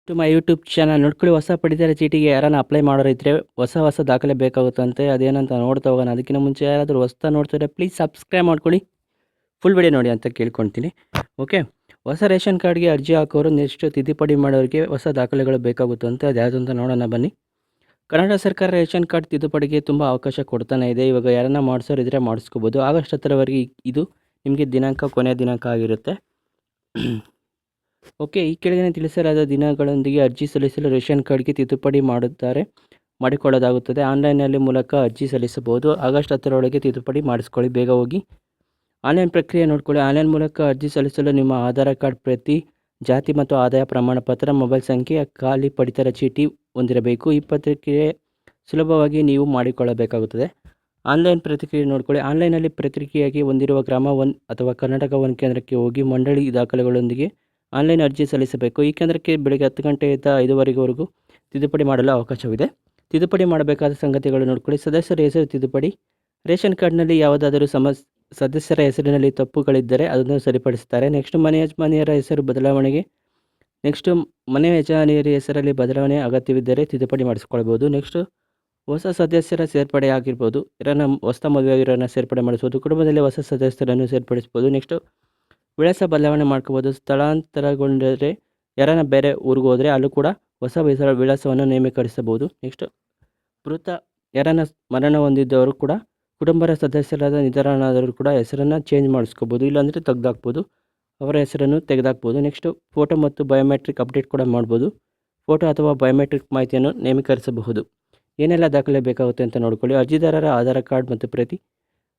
To my YouTube channel ನೋಡ್ಕೊಳ್ಳಿ. ಹೊಸ ಪಡಿತರ ಚೀಟಿಗೆ ಯಾರನ್ನ ಅಪ್ಲೈ ಮಾಡೋರಿದ್ರೆ ಹೊಸ ದಾಖಲೆ ಬೇಕಾಗುತ್ತಂತೆ. ಅದೇನಂತ ನೋಡ್ತಾ ಹೋಗೋಣ. ಅದಕ್ಕಿಂತ ಮುಂಚೆ ಯಾರಾದರೂ ಹೊಸ್ತಾ ನೋಡ್ತಿದ್ರೆ ಪ್ಲೀಸ್ ಸಬ್ಸ್ಕ್ರೈಬ್ ಮಾಡ್ಕೊಳ್ಳಿ, ಫುಲ್ ವಿಡಿಯೋ ನೋಡಿ ಅಂತ ಕೇಳ್ಕೊಳ್ತೀನಿ. ಓಕೆ, ಹೊಸ ರೇಷನ್ ಕಾರ್ಡ್ಗೆ ಅರ್ಜಿ ಹಾಕೋರು ನೆಕ್ಸ್ಟ್ ತಿದ್ದುಪಡಿ ಮಾಡೋರಿಗೆ ಹೊಸ ದಾಖಲೆಗಳು ಬೇಕಾಗುತ್ತಂತೆ. ಅದು ಯಾವುದು ಅಂತ ನೋಡೋಣ ಬನ್ನಿ. ಕರ್ನಾಟಕ ಸರ್ಕಾರ ರೇಷನ್ ಕಾರ್ಡ್ ತಿದ್ದುಪಡಿಗೆ ತುಂಬ ಅವಕಾಶ ಕೊಡ್ತಾನೆ ಇದೆ. ಇವಾಗ ಯಾರನ್ನ ಮಾಡಿಸೋರಿದ್ರೆ ಮಾಡಿಸ್ಕೋಬೋದು. ಆಗಸ್ಟ್ 10ರವರೆಗೆ ಇದು ನಿಮಗೆ ಕೊನೆಯ ದಿನಾಂಕ ಆಗಿರುತ್ತೆ. ಓಕೆ, ಈ ಕೆಳಗಿನ ತಿಳಿಸಲಾದ ದಿನಗಳೊಂದಿಗೆ ಅರ್ಜಿ ಸಲ್ಲಿಸಲು ರೇಷನ್ ಕಾರ್ಡ್ಗೆ ತಿದ್ದುಪಡಿ ಮಾಡಿಕೊಳ್ಳಲಾಗುತ್ತದೆ. ಆನ್ಲೈನ್ನಲ್ಲಿ ಮೂಲಕ ಅರ್ಜಿ ಸಲ್ಲಿಸಬಹುದು. ಆಗಸ್ಟ್ 10ರೊಳಗೆ ತಿದ್ದುಪಡಿ ಮಾಡಿಸ್ಕೊಳ್ಳಿ, ಬೇಗ ಹೋಗಿ. ಆನ್ಲೈನ್ ಪ್ರಕ್ರಿಯೆ ನೋಡ್ಕೊಳ್ಳಿ. ಆನ್ಲೈನ್ ಮೂಲಕ ಅರ್ಜಿ ಸಲ್ಲಿಸಲು ನಿಮ್ಮ ಆಧಾರ್ ಕಾರ್ಡ್ ಪ್ರತಿ, ಜಾತಿ ಮತ್ತು ಆದಾಯ ಪ್ರಮಾಣ ಪತ್ರ, ಮೊಬೈಲ್ ಸಂಖ್ಯೆ, ಖಾಲಿ ಪಡಿತರ ಚೀಟಿ ಹೊಂದಿರಬೇಕು. ಈ ಪ್ರಕ್ರಿಯೆ ಸುಲಭವಾಗಿ ನೀವು ಮಾಡಿಕೊಳ್ಳಬೇಕಾಗುತ್ತದೆ. ಆನ್ಲೈನ್ ಪ್ರತಿಕ್ರಿಯೆ ನೋಡ್ಕೊಳ್ಳಿ. ಆನ್ಲೈನಲ್ಲಿ ಪ್ರತಿಕ್ರಿಯೆಯಾಗಿ ಹೊಂದಿರುವ ಗ್ರಾಮ 1 ಅಥವಾ ಕರ್ನಾಟಕ 1 ಕೇಂದ್ರಕ್ಕೆ ಹೋಗಿ ಮಂಡಳಿ ದಾಖಲೆಗಳೊಂದಿಗೆ ಆನ್ಲೈನ್ ಅರ್ಜಿ ಸಲ್ಲಿಸಬೇಕು. ಈ ಕೇಂದ್ರಕ್ಕೆ ಬೆಳಗ್ಗೆ 10 ಗಂಟೆಯಿಂದ 5:15ವರೆಗೂ ತಿದ್ದುಪಡಿ ಮಾಡಲು ಅವಕಾಶವಿದೆ. ತಿದ್ದುಪಡಿ ಮಾಡಬೇಕಾದ ಸಂಗತಿಗಳು ನೋಡ್ಕೊಳ್ಳಿ. ಸದಸ್ಯರ ಹೆಸರು ತಿದ್ದುಪಡಿ. ರೇಷನ್ ಕಾರ್ಡ್ನಲ್ಲಿ ಯಾವುದಾದರೂ ಸದಸ್ಯರ ಹೆಸರಿನಲ್ಲಿ ತಪ್ಪುಗಳಿದ್ದರೆ ಅದನ್ನು ಸರಿಪಡಿಸುತ್ತಾರೆ. ನೆಕ್ಸ್ಟ್ ಮನೆ ಯಜಮಾನಿಯರ ಹೆಸರು ಬದಲಾವಣೆಗೆ ಮನೆ ಯಜಮಾನಿಯರ ಹೆಸರಲ್ಲಿ ಬದಲಾವಣೆ ಅಗತ್ಯವಿದ್ದರೆ ತಿದ್ದುಪಡಿ ಮಾಡಿಸಿಕೊಳ್ಬೋದು. ನೆಕ್ಸ್ಟ್ ಹೊಸ ಸದಸ್ಯರ ಸೇರ್ಪಡೆ ಆಗಿರ್ಬೋದು. ಯಾರನ್ನ ಹೊಸ ಮದುವೆಯಾಗಿರೋರನ್ನ ಸೇರ್ಪಡೆ ಮಾಡಿಸ್ಬೋದು. ಕುಟುಂಬದಲ್ಲಿ ಹೊಸ ಸದಸ್ಯರನ್ನು ಸೇರ್ಪಡಿಸ್ಬೋದು. ನೆಕ್ಸ್ಟ್ ವಿಳಾಸ ಬದಲಾವಣೆ ಮಾಡ್ಕೋಬೋದು. ಸ್ಥಳಾಂತರಗೊಂಡರೆ ಯಾರನ್ನ ಬೇರೆ ಊರಿಗೆ ಹೋದರೆ ಅಲ್ಲೂ ಕೂಡ ಹೊಸ ವಿಳಾಸವನ್ನು ನೇಮೀಕರಿಸಬಹುದು. ನೆಕ್ಸ್ಟ್ ಮೃತ ಯಾರನ್ನ ಮರಣ ಹೊಂದಿದ್ದವರು ಕೂಡ ಕುಟುಂಬದ ಸದಸ್ಯರಾದ ನಿಧನರಾದವರು ಕೂಡ ಹೆಸರನ್ನು ಚೇಂಜ್ ಮಾಡಿಸ್ಕೋಬೋದು, ಇಲ್ಲಾಂದರೆ ತೆಗೆದಾಕ್ಬೋದು, ಅವರ ಹೆಸರನ್ನು ತೆಗೆದಾಕ್ಬೋದು. ನೆಕ್ಸ್ಟ್ ಫೋಟೋ ಮತ್ತು ಬಯೋಮೆಟ್ರಿಕ್ ಅಪ್ಡೇಟ್ ಕೂಡ ಮಾಡ್ಬೋದು. ಫೋಟೋ ಅಥವಾ ಬಯೋಮೆಟ್ರಿಕ್ ಮಾಹಿತಿಯನ್ನು ನೇಮೀಕರಿಸಬಹುದು. ಏನೆಲ್ಲ ದಾಖಲೆ ಬೇಕಾಗುತ್ತೆ ಅಂತ ನೋಡ್ಕೊಳ್ಳಿ. ಅರ್ಜಿದಾರರ ಆಧಾರ್ ಕಾರ್ಡ್ ಮತ್ತು ಪ್ರತಿ,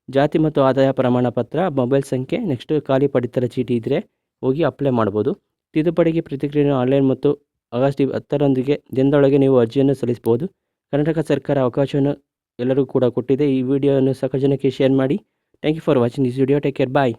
ಜಾತಿ ಮತ್ತು ಆದಾಯ ಪ್ರಮಾಣ ಪತ್ರ, ಮೊಬೈಲ್ ಸಂಖ್ಯೆ, ನೆಕ್ಸ್ಟ್ ಖಾಲಿ ಪಡಿತರ ಚೀಟಿ ಇದ್ದರೆ ಹೋಗಿ ಅಪ್ಲೈ ಮಾಡ್ಬೋದು. ತಿದ್ದುಪಡಿಗೆ ಪ್ರತಿಕ್ರಿಯೆಯನ್ನು ಆನ್ಲೈನ್ ಮತ್ತು ಆಗಸ್ಟ್ 10ರೊಂದಿಗೆ ದಿನದೊಳಗೆ ನೀವು ಅರ್ಜಿಯನ್ನು ಸಲ್ಲಿಸಬಹುದು. ಕರ್ನಾಟಕ ಸರ್ಕಾರ ಅವಕಾಶವನ್ನು ಎಲ್ಲರಿಗೂ ಕೂಡ ಕೊಟ್ಟಿದೆ. ಈ ವಿಡಿಯೋವನ್ನು ಸಾಕಷ್ಟು ಜನಕ್ಕೆ ಶೇರ್ ಮಾಡಿ. Thank you for watching this video. Take care, bye.